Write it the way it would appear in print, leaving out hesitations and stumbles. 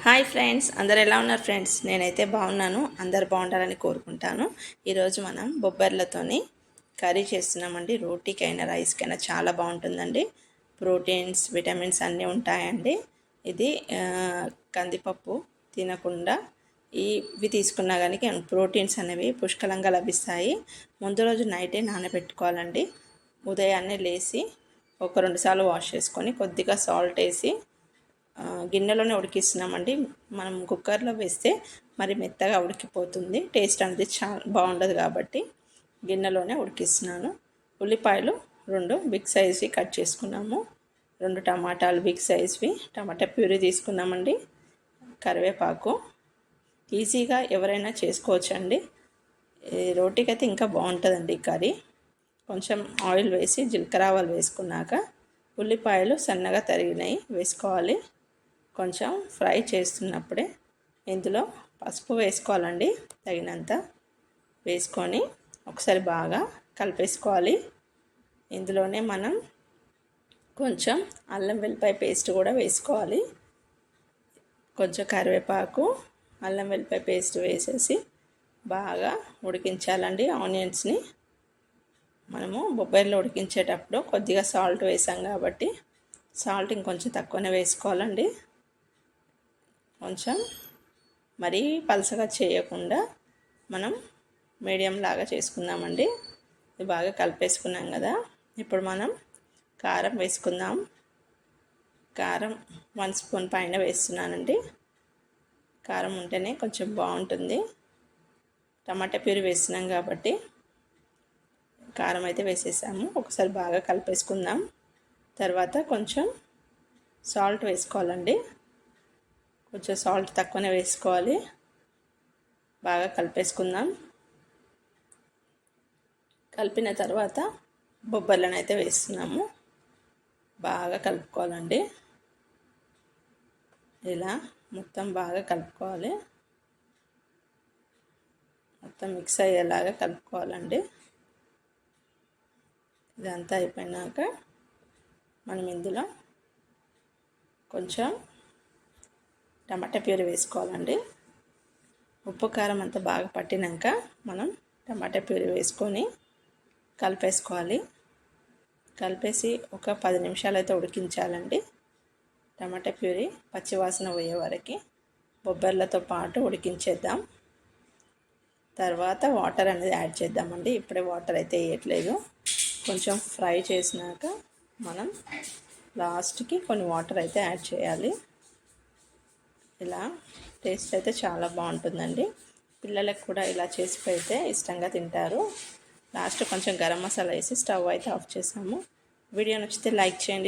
Hi friends, అందరు ఎలా ఉన్నారు ఫ్రెండ్స్? నేనైతే బాగున్నాను. అందరు బాగుండాలని కోరుకుంటాను. ఈరోజు మనం బొబ్బర్లతోని కర్రీ చేస్తున్నామండి. రోటీకైనా రైస్కైనా చాలా బాగుంటుందండి. ప్రోటీన్స్, విటమిన్స్ అన్నీ ఉంటాయండి. ఇది కందిపప్పు తినకుండా ఇవి తీసుకున్నా కానీ ప్రోటీన్స్ అనేవి పుష్కలంగా లభిస్తాయి. ముందు రోజు నైటే నానబెట్టుకోవాలండి. ఉదయాన్నే లేచి ఒక 2 సార్లు వాష్ చేసుకొని కొద్దిగా సాల్ట్ వేసి గిన్నెలోనే ఉడికిస్తున్నామండి. మనం కుక్కర్లో వేస్తే మరి మెత్తగా ఉడికిపోతుంది, టేస్ట్ అనేది చాలా బాగుండదు. కాబట్టి గిన్నెలోనే ఉడికిస్తున్నాను. ఉల్లిపాయలు 2 బిగ్ సైజ్వి కట్ చేసుకున్నాము. 2 టమాటాలు బిగ్ సైజ్వి, టమాటా ప్యూరీ తీసుకున్నామండి. కరివేపాకు ఈజీగా ఎవరైనా చేసుకోవచ్చండి. రోటీకి అయితే ఇంకా బాగుంటుందండి కర్రీ. కొంచెం ఆయిల్ వేసి జీలకర్ర ఆవాలు వేసుకున్నాక ఉల్లిపాయలు సన్నగా తరిగినవి వేసుకోవాలి. కొంచెం ఫ్రై చేస్తున్నప్పుడే ఇందులో పసుపు వేసుకోవాలండి. తగినంత వేసుకొని ఒకసారి బాగా కలిపేసుకోవాలి. ఇందులోనే మనం కొంచెం అల్లం వెల్లిపాయ పేస్ట్ కూడా వేసుకోవాలి. కొంచెం కరివేపాకు, అల్లం వెల్లిపాయ పేస్ట్ వేసేసి బాగా ఉడికించాలండి. ఆనియన్స్ని మనము బొబ్బర్లో ఉడికించేటప్పుడు కొద్దిగా సాల్ట్ వేసాం కాబట్టి సాల్ట్ ఇంకొంచెం తక్కువనే వేసుకోవాలండి. కొంచెం మరీ పలసగా చేయకుండా మనం మీడియం లాగా చేసుకుందామండి. ఇది బాగా కలిపేసుకున్నాం కదా. ఇప్పుడు మనం కారం వేసుకుందాం. కారం 1 స్పూన్ పైన వేస్తున్నానండి. కారం ఉంటేనే కొంచెం బాగుంటుంది. టమాటా ప్యూరీ వేస్తున్నాం కాబట్టి కారం అయితే వేసేసాము. ఒకసారి బాగా కలిపేసుకుందాం. తర్వాత కొంచెం సాల్ట్ వేసుకోవాలండి. కొంచెం సాల్ట్ తక్కువనే వేసుకోవాలి. బాగా కలిపేసుకుందాం. కలిపిన తర్వాత బొబ్బర్లను అయితే వేస్తున్నాము. బాగా కలుపుకోవాలండి. ఇలా మొత్తం బాగా కలుపుకోవాలి. మొత్తం మిక్స్ అయ్యేలాగా కలుపుకోవాలండి. ఇదంతా అయిపోయినాక మనం ఇందులో కొంచెం టమాటా ప్యూరీ వేసుకోవాలండి. ఉప్పు కారం అంతా బాగా పట్టినాక మనం టమాటా ప్యూరీ వేసుకొని కలిపేసుకోవాలి. కలిపేసి ఒక 10 నిమిషాలు అయితే ఉడికించాలండి. టమాటా ప్యూరీ పచ్చివాసన పోయే వరకు బొబ్బర్లతో పాటు ఉడికించేద్దాం. తర్వాత వాటర్ అనేది యాడ్ చేద్దామండి. ఇప్పుడే వాటర్ అయితే వేయట్లేదు. కొంచెం ఫ్రై చేసినాక మనం లాస్ట్కి కొన్ని వాటర్ అయితే యాడ్ చేయాలి. ఇలా టేస్ట్ అయితే చాలా బాగుంటుందండి. పిల్లలకు కూడా ఇలా చేసి పెడితే ఇష్టంగా తింటారు. లాస్ట్ కొంచెం గరం మసాలా వేసి స్టవ్ అయితే ఆఫ్ చేసాము. వీడియో నచ్చితే లైక్ చేయండి.